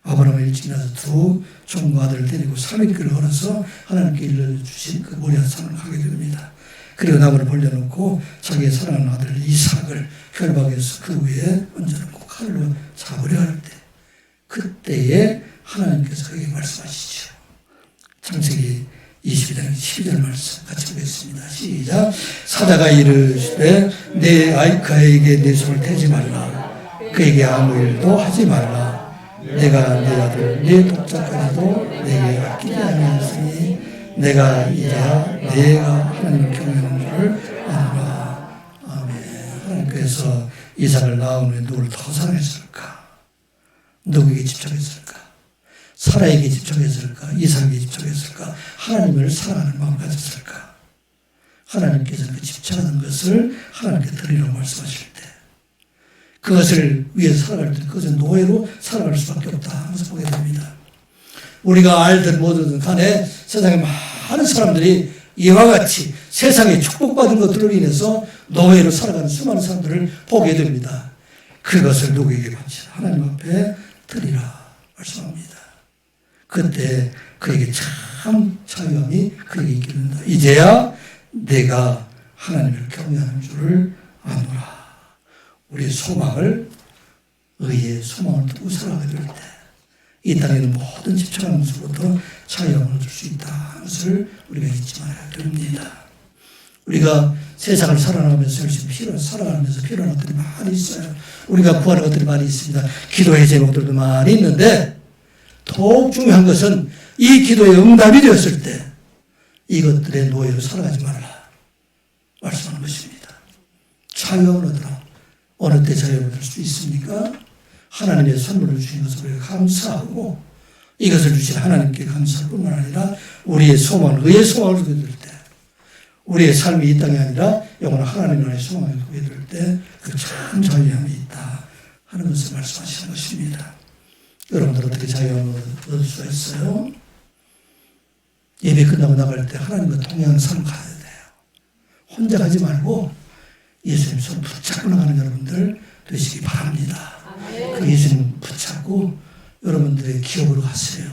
아브라함은 일찍 일어나서 두 종과 아들을 데리고 3일길을 걸어서 하나님께 일러주신 그 모리아 산을 가게 됩니다. 그리고 나무를 벌려놓고 자기의 사랑하는 아들 이삭을 결박해서 그 위에 얹어놓고 칼로 잡으려 할 때, 그때에 하나님께서 그에게 말씀하시죠. 창세기 22장 12절 말씀 같이 보겠습니다. 시작. 사자가 이르시되 내 아이카에게 내 손을 대지 말라. 그에게 아무 일도 하지 말라. 내가 내 아들 내 독자까지도 내게 아끼지 아니하였으니 내가 이제야 내가 하나님을 경외하는 줄 아노라. 아멘. 하나님께서 이삭을 낳은 후에 누구를 더 사랑했을까? 누구에게 집착했을까? 사라에게 집착했을까? 이삭에게 집착했을까? 하나님을 사랑하는 마음을 가졌을까? 하나님께서 그 집착하는 것을 하나님께 드리라고 말씀하실 때, 그것을 위해서 살아갈 때 그것은 노예로 살아갈 수밖에 없다 하면서 보게 됩니다. 우리가 알든 모르든 간에 세상에 많은 사람들이 이와 같이 세상에 축복받은 것들로 인해서 노예로 살아가는 수많은 사람들을 보게 됩니다. 그것을 누구에게 바치라? 하나님 앞에 드리라 말씀합니다. 그때 그에게 참 자유함이 그에게 있게 된다. 이제야 내가 하나님을 경외하는 줄을 아노라. 우리의 소망을, 의의 소망을 두고 살아가게 될 때, 이 땅에는 모든 집착하는 것으로부터 자유함을 얻을 수 있다는 것을 우리가 잊지 말아야 됩니다. 우리가 세상을 살아가면서 열심히 살아가면서 필요한 것들이 많이 있어요. 우리가 구하는 것들이 많이 있습니다. 기도의 제목들도 많이 있는데, 더욱 중요한 것은 이 기도의 응답이 되었을 때 이것들의 노예로 살아가지 말라 말씀하는 것입니다. 자유함을 얻으라. 어느 때 자유함을 얻을 수 있습니까? 하나님의 선물을 주신 것을 우리가 감사하고 이것을 주신 하나님께 감사할 뿐만 아니라 우리의 소망을, 의의 소망을 두게 될 때, 우리의 삶이 이 땅이 아니라 영원한 하나님 나라의 소망을 두게 될 때 그 참 자유함이 있다 하는 것을 말씀하시는 것입니다. 여러분들 어떻게 자유함을 얻을 수가 있어요? 예배 끝나고 나갈 때 하나님과 동행하는 삶을 가야 돼요. 혼자 가지 말고 예수님 손 붙잡고 나가는 여러분들 되시기 바랍니다. 그 예수님 붙잡고 여러분들의 기업으로 가세요.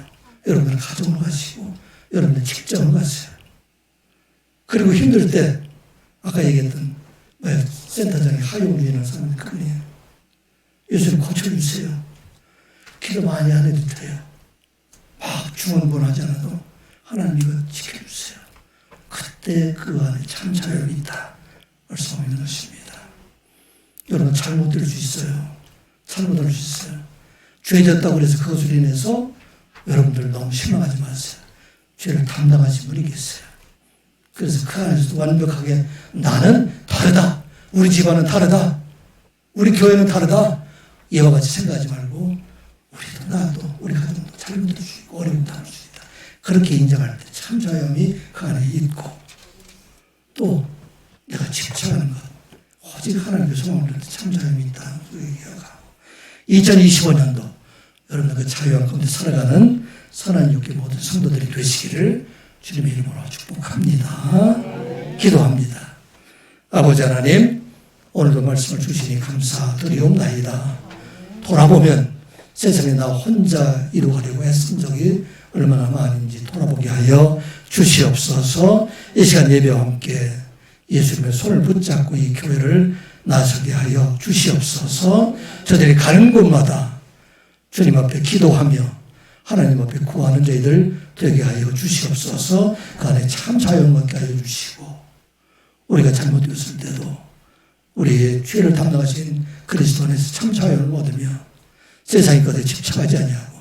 여러분들 가정으로 가시고 여러분들 직장으로 가세요. 그리고 힘들 때 아까 얘기했던 센터장에 하용주의라는 사람이 그분이에요. 예수님 고쳐주세요. 기도 많이 안 해도 돼요. 막 중언부언하지 않아도 하나님 이거 지켜주세요. 그때 그 안에 참 자유함이 있다 말씀하고 있는 것입니다. 여러분 잘못될 수 있어요. 잘못할 수 있어요. 죄졌다고 해서 그것으로 인해서 여러분들 너무 실망하지 마세요. 죄를 담당하신 분이 계세요. 그래서 그 안에서도 완벽하게 나는 다르다. 우리 집안은 다르다. 우리 교회는 다르다. 이와 같이 생각하지 말고 우리도 나도 우리 가정도 잘못할 수 있고 어려움도 할 수 있다. 그렇게 인정할 때 참 자유함이 그 안에 있고 또 내가 집착하는 것 오직 하나님의 소망을 들 때 참 자유함이 있다는 걸 얘기하고 2025년도 여러분들 그 자유함 가운데 살아가는 선한 육의 모든 성도들이 되시기를 주님의 이름으로 축복합니다. 기도합니다. 아버지 하나님 오늘도 말씀을 주시니 감사드리옵나이다. 돌아보면 세상에 나 혼자 이루어가려고 애쓴 적이 얼마나 많은지 돌아보게 하여 주시옵소서. 이 시간 예배와 함께 예수님의 손을 붙잡고 이 교회를 나서게 하여 주시옵소서. 저들이 가는 곳마다 주님 앞에 기도하며 하나님 앞에 구하는 저희들 되게 하여 주시옵소서. 그 안에 참 자유를 얻게 하여 주시고 우리가 잘못되었을 때도 우리의 죄를 담당하신 그리스도 안에서 참 자유를 얻으며 세상의 것에 집착하지 아니하고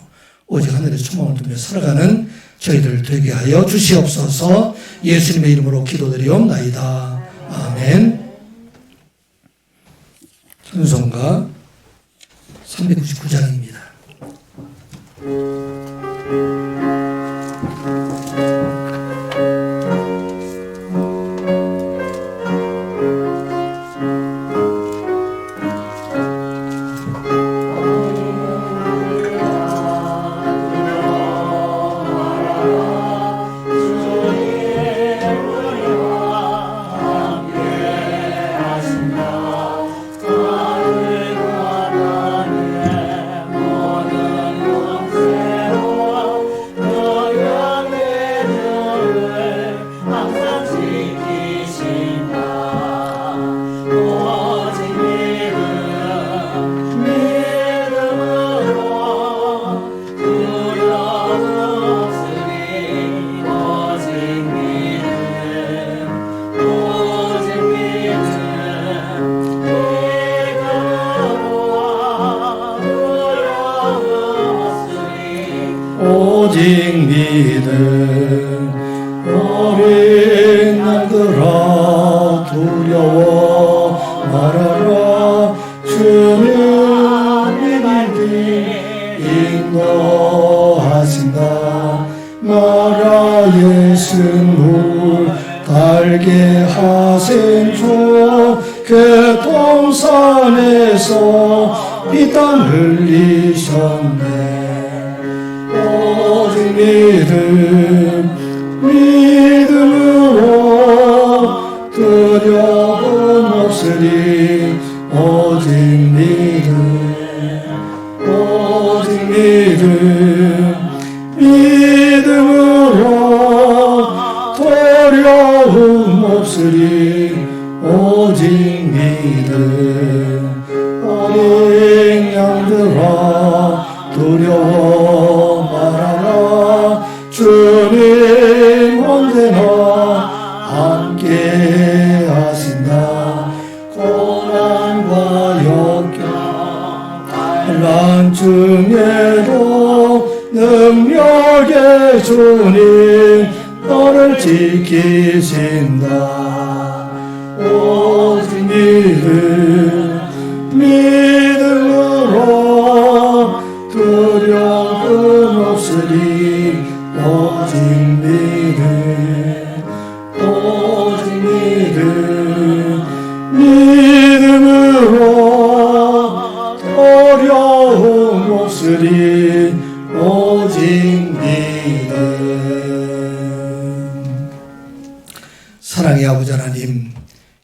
오직 하늘의 소망을 두며 살아가는 저희들 되게 하여 주시옵소서. 예수님의 이름으로 기도드리옵나이다. 아멘. 찬송가 399장입니다. 하시나 오직 믿음 어린 양들아 두려워 말아라 주는 믿음이 인도하신다 나라 예수를 달게 하신 주 그 동산에서 피땀 흘리셨네 오직 믿음으로 두려움 없으리 오직 믿음으로 두려움 없으리 오직 믿음 어린 양들아 두려워 말아라 주님 언제나 함께 하신다 고난과 역경 환난 중에도 능력의 주님 너를 지키신다 오직 믿음으로 두려움 없으리 오직 믿음으로 두려움 없으리 오직 믿음. 사랑의 아버지 하나님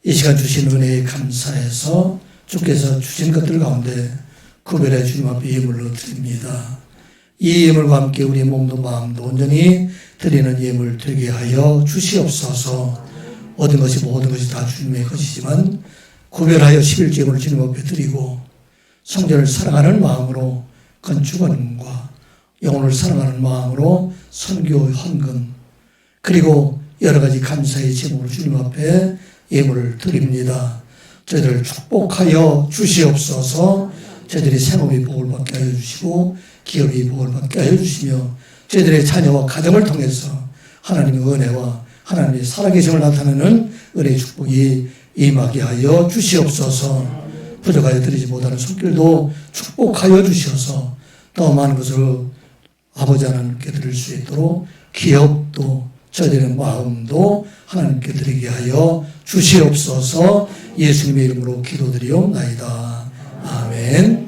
이 시간 주신 은혜에 감사해서 주께서 주신 것들 가운데 구별해 주님 앞에 예물로 드립니다. 이 예물과 함께 우리 몸도 마음도 온전히 드리는 예물 되게 하여 주시옵소서. 모든 것이 다 주님의 것이지만 구별하여 11제물을 주님 앞에 드리고 성전을 사랑하는 마음으로 건축원과 영혼을 사랑하는 마음으로 선교 헌금 그리고 여러 가지 감사의 제목으로 주님 앞에 예물을 드립니다. 저희들을 축복하여 주시옵소서. 저희들이 생업이 복을 받게 하여 주시고 기업이 복을 받게 하여 주시며 저희들의 자녀와 가정을 통해서 하나님의 은혜와 하나님의 살아계심을 나타내는 은혜의 축복이 임하게 하여 주시옵소서. 부족하여 드리지 못하는 손길도 축복하여 주셔서 더 많은 것을 아버지 하나님께 드릴 수 있도록 기업도 저희들의 마음도 하나님께 드리게 하여 주시옵소서. 예수님의 이름으로 기도드리옵나이다. 아멘.